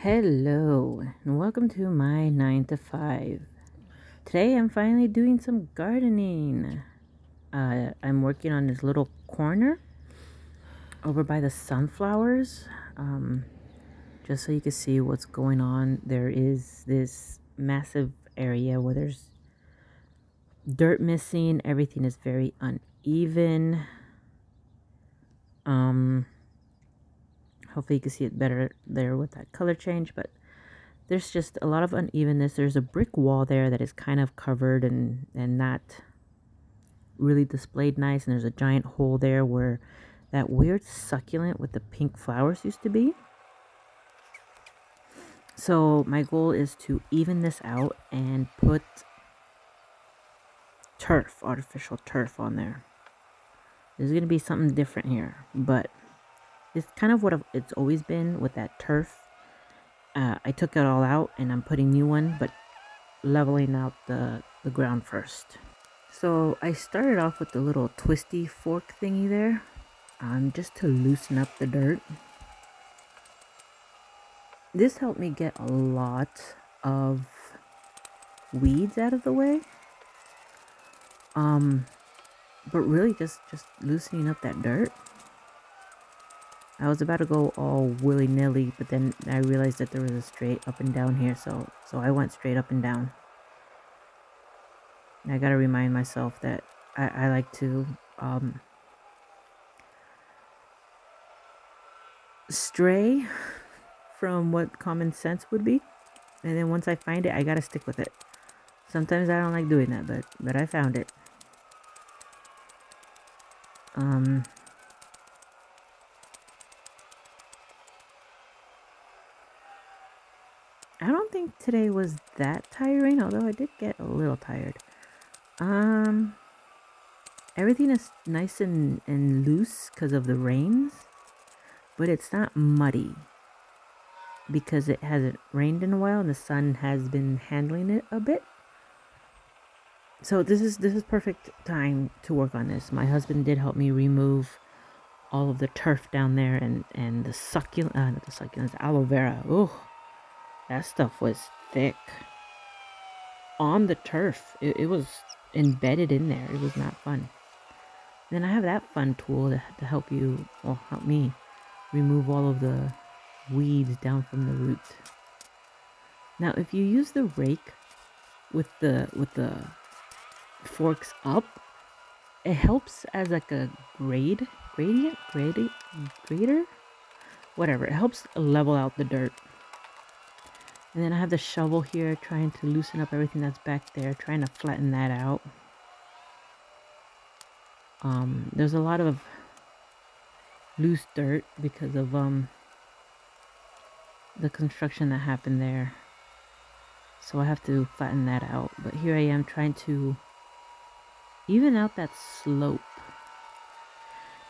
Hello, and welcome to my 9 to 5. Today I'm finally doing some gardening. I'm working on this little corner over by the sunflowers. Um, just so you can see what's going on, there is this massive area where there's dirt missing. Everything is very uneven. Um, Hopefully you can see it better there with that color change, but there's just a lot of unevenness. There's a brick wall there that is kind of covered and not really displayed nice. And there's a giant hole there where that weird succulent with the pink flowers used to be. So my goal is to even this out and put turf, artificial turf on there. There's going to be something different here, but it's kind of what it's always been with that turf. I took it all out and I'm putting new one, but leveling out the ground first. So I started off with the little twisty fork thingy there, just to loosen up the dirt. This helped me get a lot of weeds out of the way. But really just loosening up that dirt. I was about to go all willy-nilly, but then I realized that there was a straight up and down here, so I went straight up and down. And I gotta remind myself that I like to stray from what common sense would be, and then once I find it, I gotta stick with it. Sometimes I don't like doing that, but I found it. I don't think today was that tiring, although I did get a little tired. Everything is nice and loose because of the rains, but it's not muddy because it hasn't rained in a while and the sun has been handling it a bit. So this is perfect time to work on this. My husband did help me remove all of the turf down there and the succulent, not the succulents, aloe vera. Oh, that stuff was thick on the turf. It was embedded in there. It was not fun. Then I have that fun tool to help me remove all of the weeds down from the roots. Now, if you use the rake with the forks up, it helps as like a grader, whatever. It helps level out the dirt. And then I have the shovel here, trying to loosen up everything that's back there, trying to flatten that out. There's a lot of loose dirt because of the construction that happened there. So I have to flatten that out. But here I am trying to even out that slope.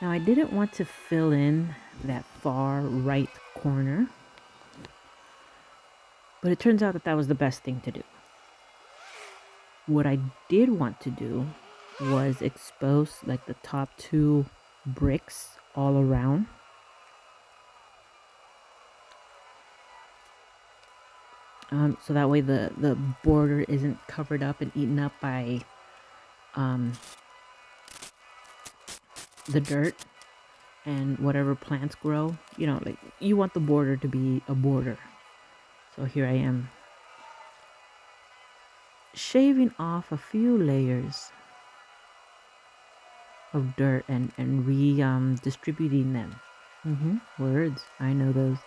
Now I didn't want to fill in that far right corner, but it turns out that was the best thing to do. What I did want to do was expose like the top two bricks all around. So that way the border isn't covered up and eaten up by the dirt and whatever plants grow. You know, like you want the border to be a border. So here I am shaving off a few layers of dirt and distributing them. Words, I know those.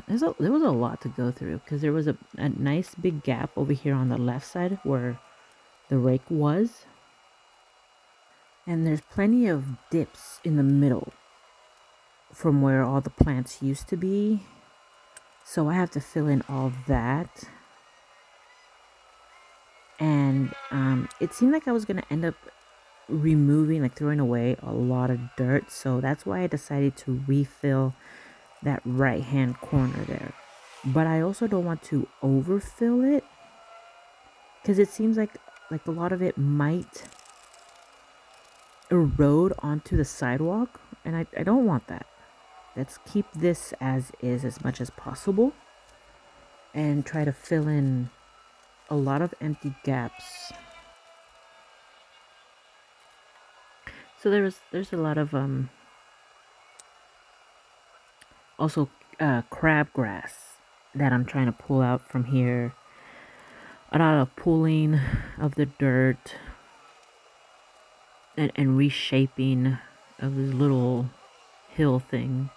There was a lot to go through because there was a nice big gap over here on the left side where the rake was. And there's plenty of dips in the middle from where all the plants used to be. So I have to fill in all that. And it seemed like I was going to end up throwing away a lot of dirt. So that's why I decided to refill that right hand corner there. But I also don't want to overfill it because it seems like a lot of it might erode onto the sidewalk, and I don't want that. Let's keep this as is as much as possible and try to fill in a lot of empty gaps. So there's a lot of also crabgrass that I'm trying to pull out from here. A lot of pulling of the dirt and reshaping of this little hill thing.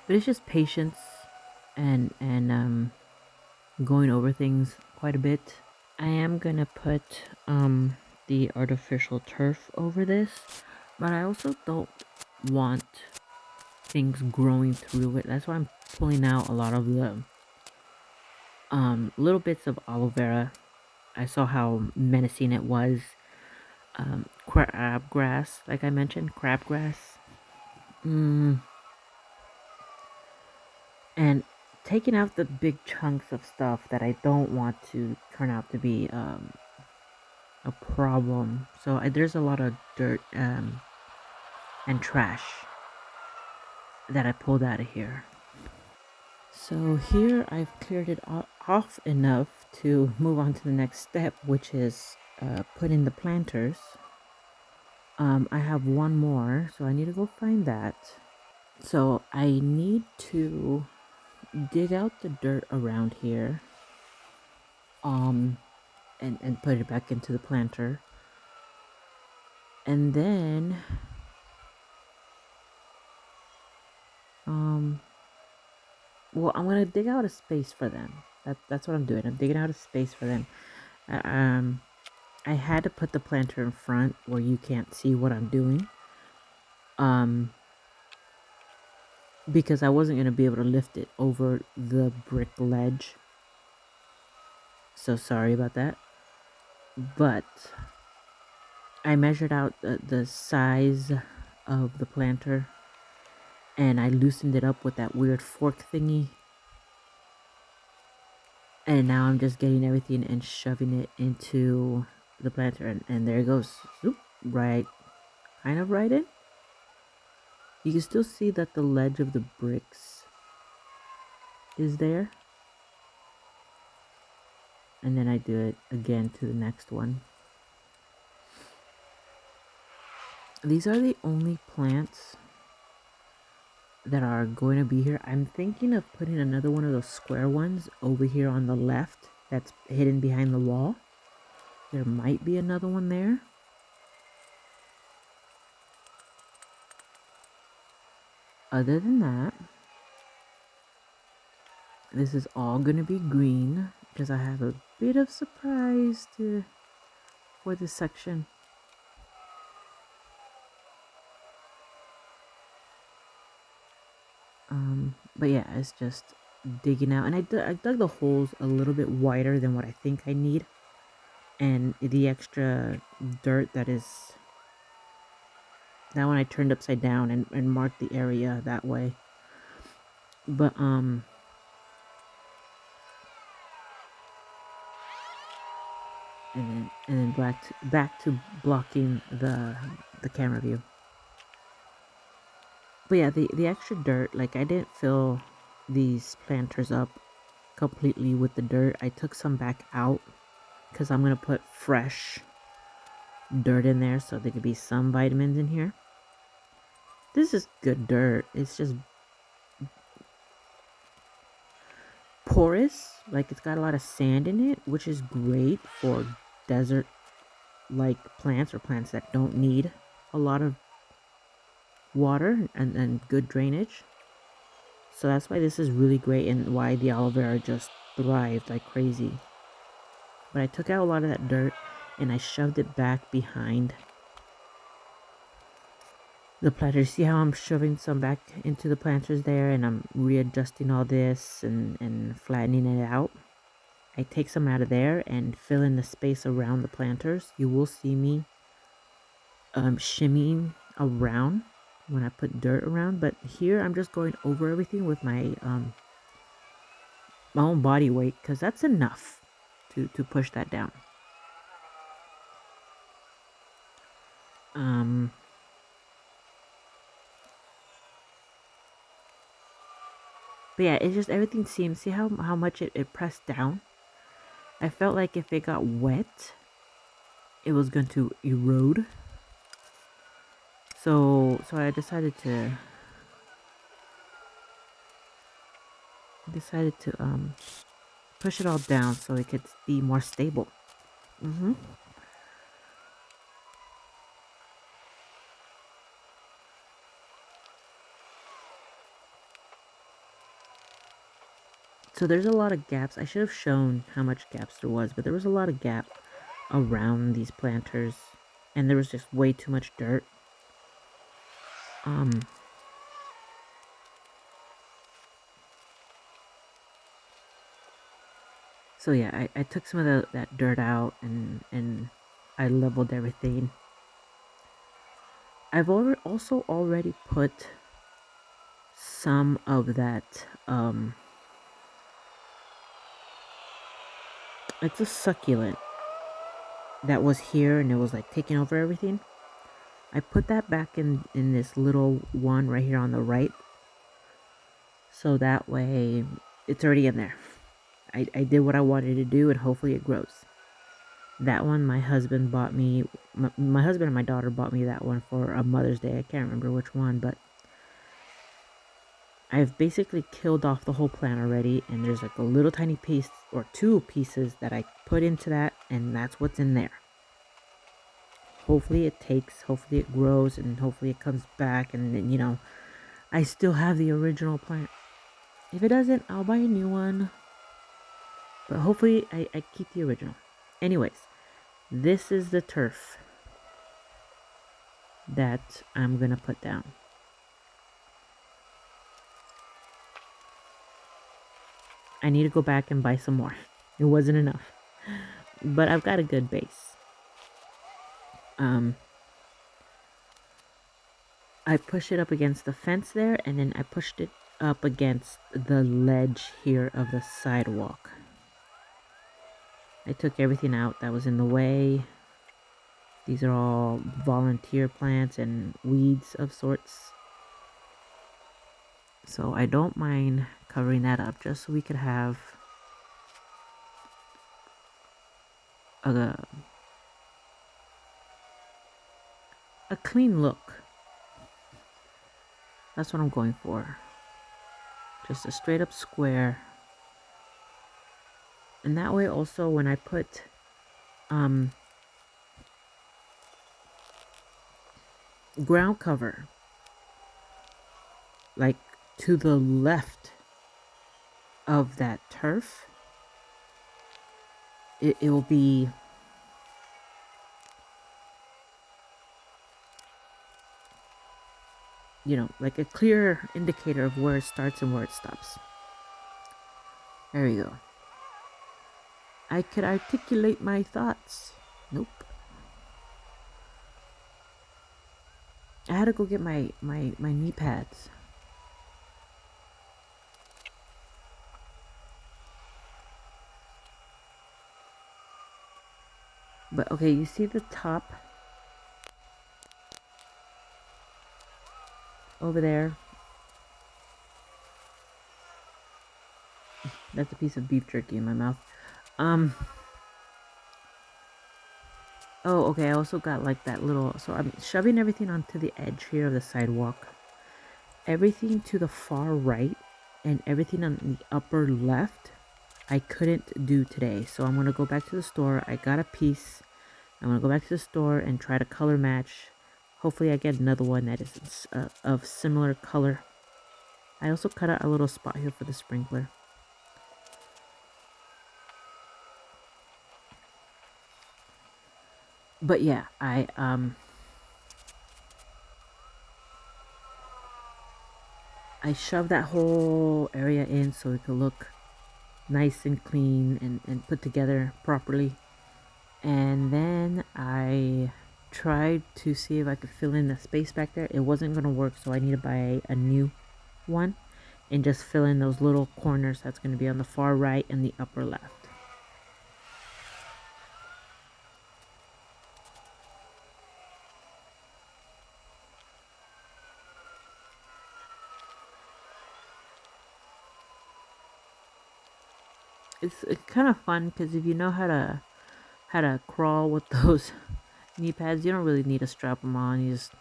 But it's just patience and going over things quite a bit. I am gonna put the artificial turf over this, but I also don't want things growing through it. That's why I'm pulling out a lot of the little bits of aloe vera. I saw how menacing it was. Crabgrass, like I mentioned, crabgrass. And taking out the big chunks of stuff that I don't want to turn out to be a problem. So there's a lot of dirt and trash that I pulled out of here. So here I've cleared it off enough to move on to the next step, which is put in the planters. I have one more, so I need to go find that. So I need to dig out the dirt around here and put it back into the planter. And then well, I'm gonna dig out a space for them. That's what I'm doing. I'm digging out a space for them. I had to put the planter in front where you can't see what I'm doing. Because I wasn't gonna be able to lift it over the brick ledge. So sorry about that. But I measured out the size of the planter and I loosened it up with that weird fork thingy. And now I'm just getting everything and shoving it into the planter, and there it goes. Zoop, right, kind of right in. You can still see that the ledge of the bricks is there. And then I do it again to the next one. These are the only plants that are going to be here. I'm thinking of putting another one of those square ones over here on the left that's hidden behind the wall. There might be another one there. Other than that, this is all going to be green because I have a bit of surprise for this section. But yeah, it's just digging out, and I dug the holes a little bit wider than what I think I need, and the extra dirt that one I turned upside down and marked the area that way. But and then back to blocking the camera view. But yeah, the extra dirt, like I didn't fill these planters up completely with the dirt. I took some back out because I'm gonna put fresh dirt in there so there could be some vitamins in here. This is good dirt. It's just porous, like it's got a lot of sand in it, which is great for desert like plants or plants that don't need a lot of water and good drainage. So that's why this is really great and why the aloe vera just thrived like crazy. But I took out a lot of that dirt and I shoved it back behind the planters. See how I'm shoving some back into the planters there, and I'm readjusting all this and flattening it out. I take some out of there and fill in the space around the planters. You will see me shimmying around when I put dirt around, but here I'm just going over everything with my my own body weight, because that's enough to push that down. Um, but yeah, it just everything seems. See how much it pressed down. I felt like if it got wet, it was going to erode. So I decided to push it all down so it could be more stable. Mm-hmm. So there's a lot of gaps. I should have shown how much gaps there was, but there was a lot of gap around these planters, and there was just way too much dirt. Um, so yeah, I took some of that dirt out and I leveled everything. I've also already put some of that, it's a succulent that was here and it was like taking over everything. I put that back in this little one right here on the right. So that way it's already in there. I did what I wanted to do and hopefully it grows. That one my husband bought me, my husband and my daughter bought me that one for a Mother's Day. I can't remember which one, but I've basically killed off the whole plant already, and there's like a little tiny piece or two pieces that I put into that, and that's what's in there. Hopefully it takes, hopefully it grows, and hopefully it comes back, and then, you know, I still have the original plant. If it doesn't, I'll buy a new one, but hopefully I keep the original. Anyways, this is the turf that I'm gonna put down. I need to go back and buy some more. It wasn't enough. But I've got a good base. I pushed it up against the fence there, and then I pushed it up against the ledge here of the sidewalk. I took everything out that was in the way. These are all volunteer plants and weeds of sorts. So I don't mind covering that up just so we could have a clean look. That's what I'm going for. Just a straight up square. And that way also when I put ground cover like to the left of that turf, it will be you know, like a clear indicator of where it starts and where it stops. There you go. I could articulate my thoughts. Nope. I had to go get my knee pads. But okay, you see the top over there? That's a piece of beef jerky in my mouth. Oh, okay, I also got like that little, so I'm shoving everything onto the edge here of the sidewalk. Everything to the far right and everything on the upper left, I couldn't do today. So I'm going to go back to the store. I got a piece. I'm going to go back to the store and try to color match. Hopefully I get another one that is of similar color. I also cut out a little spot here for the sprinkler. But yeah, I shoved that whole area in so it could look nice and clean and put together properly. And then I tried to see if I could fill in the space back there. It wasn't going to work, so I need to buy a new one and just fill in those little corners that's going to be on the far right and the upper left. it's kind of fun because if you know how to crawl with those knee pads, you don't really need to strap them on. You just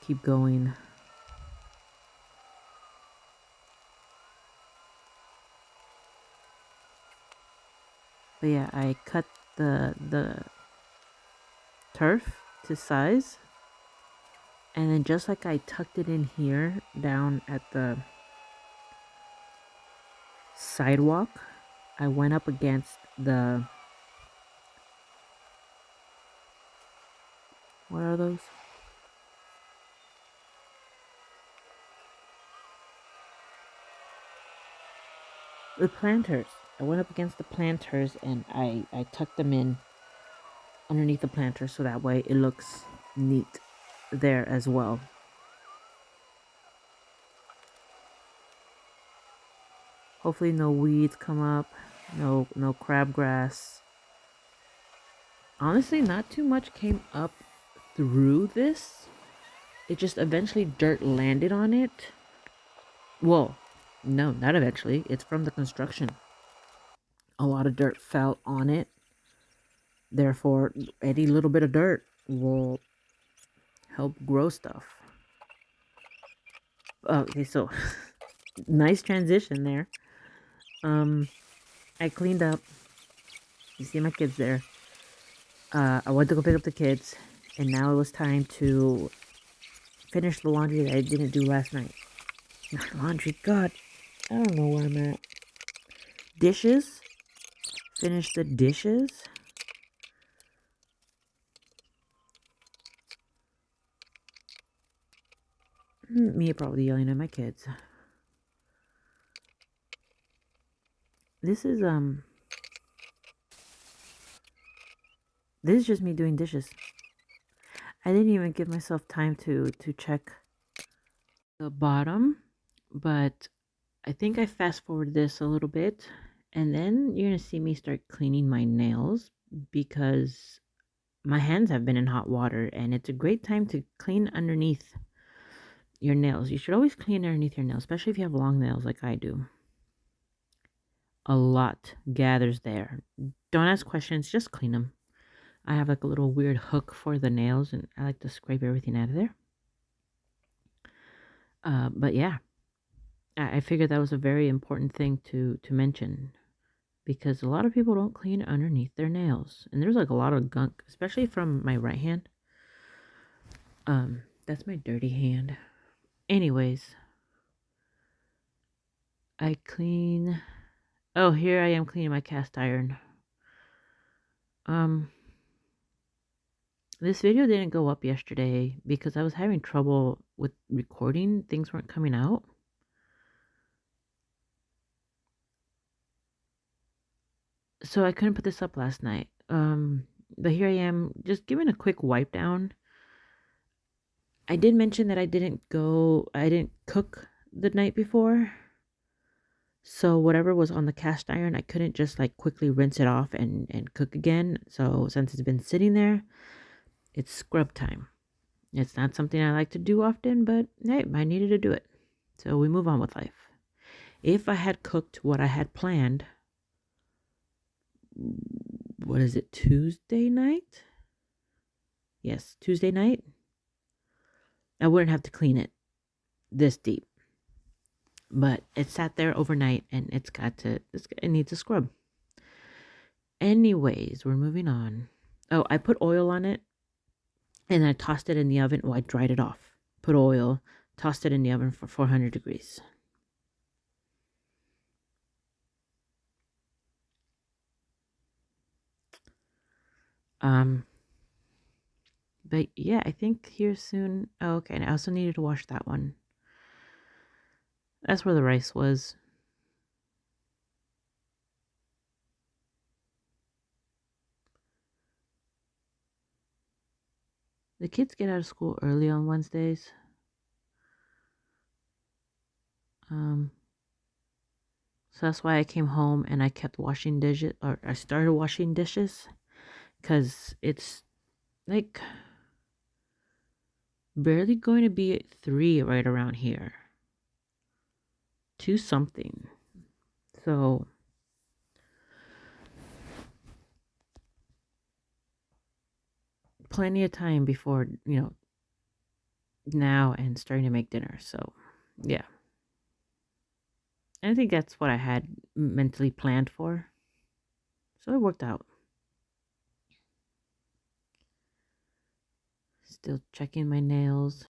keep going. But yeah, I cut the turf to size, and then just like I tucked it in here down at the sidewalk, I went up against the, what are those? The planters. I went up against the planters and I tucked them in underneath the planter so that way it looks neat there as well. Hopefully no weeds come up, no crabgrass. Honestly, not too much came up through this. It just eventually dirt landed on it. Well, no, not eventually. It's from the construction. A lot of dirt fell on it. Therefore, any little bit of dirt will help grow stuff. Okay, so nice transition there. I cleaned up. You see my kids there. I went to go pick up the kids, and now it was time to finish the laundry that I didn't do last night. Not laundry, God, I don't know where I'm at. Dishes. Finish the dishes. Me probably yelling at my kids. This is This is just me doing dishes. I didn't even give myself time to check the bottom, but I think I fast forward this a little bit, and then you're gonna see me start cleaning my nails because my hands have been in hot water, and it's a great time to clean underneath your nails. You should always clean underneath your nails, especially if you have long nails like I do. A lot gathers there. Don't ask questions, just clean them. I have like a little weird hook for the nails, and I like to scrape everything out of there. But yeah, I figured that was a very important thing to mention because a lot of people don't clean underneath their nails, and there's like a lot of gunk, especially from my right hand. That's my dirty hand. Anyways, I clean. Oh, here I am cleaning my cast iron. Um, this video didn't go up yesterday because I was having trouble with recording. Things weren't coming out. So I couldn't put this up last night. But here I am just giving a quick wipe down. I did mention that I didn't cook the night before. So whatever was on the cast iron, I couldn't just like quickly rinse it off and cook again. So since it's been sitting there, it's scrub time. It's not something I like to do often, but hey, I needed to do it. So we move on with life. If I had cooked what I had planned, what is it, Tuesday night? Yes, Tuesday night. I wouldn't have to clean it this deep. But it sat there overnight and it needs a scrub. Anyways, we're moving on. Oh, I put oil on it and I tossed it in the oven. Oh, I dried it off. Put oil, tossed it in the oven for 400 degrees. But yeah, I think here soon. Oh, okay. And I also needed to wash that one. That's where the rice was. The kids get out of school early on Wednesdays. So that's why I came home and I kept washing dishes, or I started washing dishes, because it's like barely going to be at 3 right around here. to something. So plenty of time before, now and starting to make dinner. So yeah. And I think that's what I had mentally planned for. So it worked out. Still checking my nails.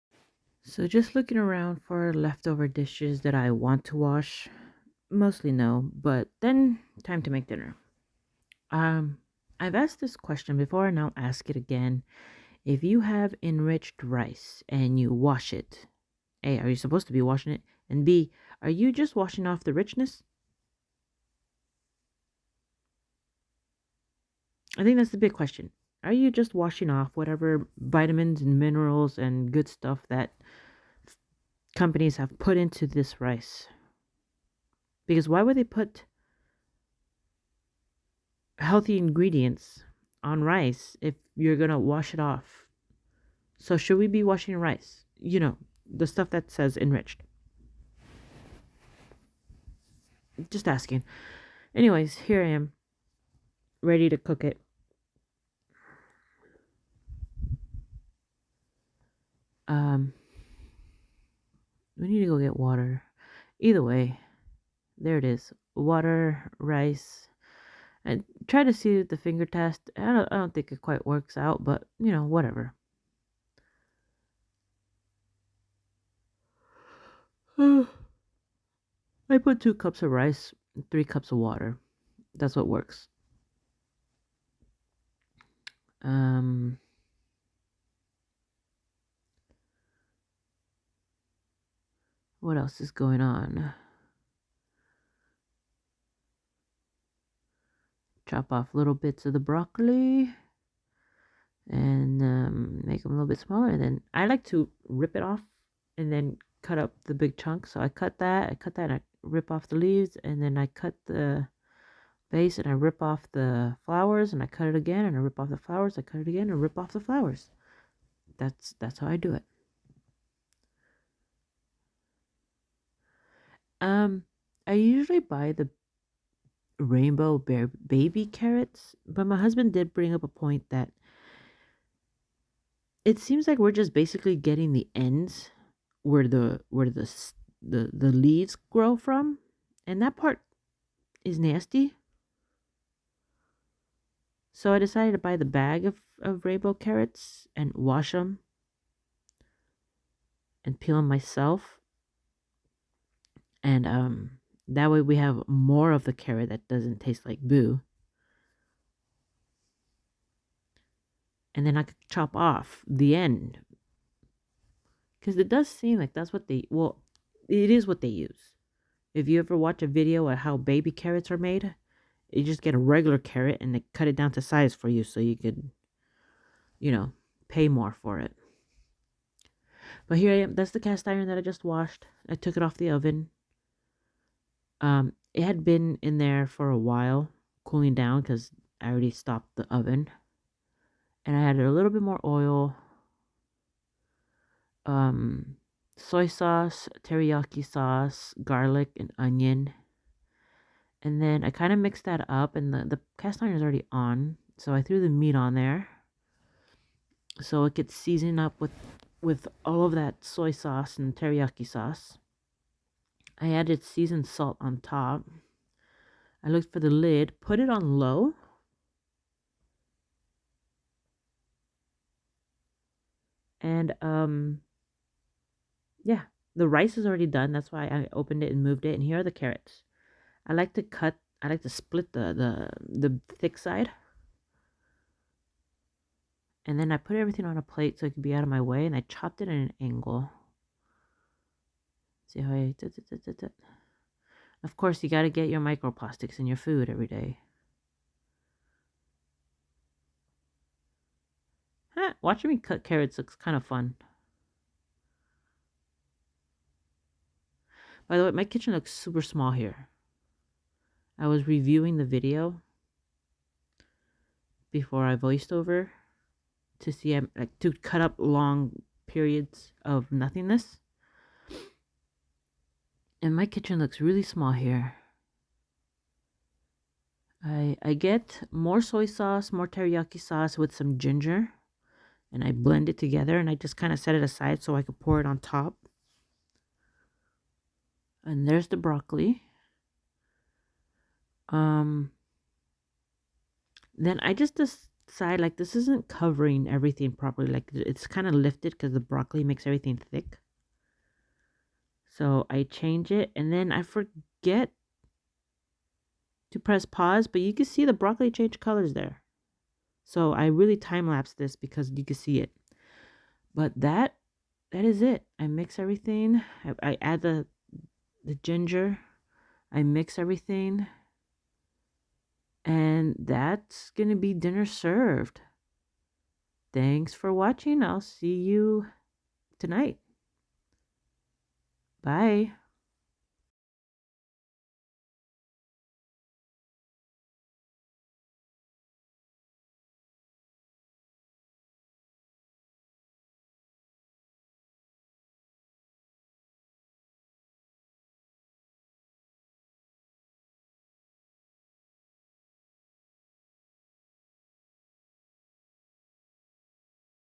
So just looking around for leftover dishes that I want to wash. Mostly no, but then time to make dinner. Um, I've asked this question before and I'll ask it again. If you have enriched rice and you wash it, A, are you supposed to be washing it? And B, are you just washing off the richness? I think that's the big question. Are you just washing off whatever vitamins and minerals and good stuff that companies have put into this rice? Because why would they put healthy ingredients on rice if you're going to wash it off? So, should we be washing rice? The stuff that says enriched. Just asking. Anyways, here I am, ready to cook it. We need to go get water. Either way, there it is. Water, rice, and try to see the finger test. I don't think it quite works out, but whatever. I put 2 cups of rice, 3 cups of water. That's what works. Um, what else is going on? Chop off little bits of the broccoli and make them a little bit smaller. And then I like to rip it off and then cut up the big chunks. So I cut that, and I rip off the leaves, and then I cut the base and I rip off the flowers, and I cut it again, and I rip off the flowers, I cut it again, and rip off the flowers. That's how I do it. I usually buy the rainbow bear baby carrots, but my husband did bring up a point that it seems like we're just basically getting the ends where the leaves grow from, and that part is nasty. So I decided to buy the bag of rainbow carrots and wash them and peel them myself. And that way we have more of the carrot that doesn't taste like boo. And then I could chop off the end. Because it does seem like that's what it is what they use. If you ever watch a video of how baby carrots are made, you just get a regular carrot and they cut it down to size for you so you could, pay more for it. But here I am. That's the cast iron that I just washed. I took it off the oven. It had been in there for a while, cooling down because I already stopped the oven. And I added a little bit more oil, soy sauce, teriyaki sauce, garlic, and onion. And then I kind of mixed that up, and the cast iron is already on, so I threw the meat on there, so it gets seasoned up with all of that soy sauce and teriyaki sauce. I added seasoned salt on top. I looked for the lid, put it on low, and yeah, the rice is already done. That's why I opened it and moved it. And here are the carrots. I like to split the thick side. And then I put everything on a plate so it could be out of my way, and I chopped it at an angle. See how I... Of course, you gotta get your microplastics in your food every day. Watching me cut carrots looks kind of fun. By the way, my kitchen looks super small here. I was reviewing the video before I voiced over to see to cut up long periods of nothingness. And my kitchen looks really small here. I get more soy sauce, more teriyaki sauce with some ginger, and I blend it together, and I just kind of set it aside so I could pour it on top. And there's the broccoli. Then I just decide like this isn't covering everything properly. Like it's kind of lifted because the broccoli makes everything thick. So I change it, and then I forget to press pause, but you can see the broccoli change colors there. So I really time lapse this because you can see it. But that is it. I mix everything. I add the ginger. I mix everything. And that's going to be dinner served. Thanks for watching. I'll see you tonight. Bye.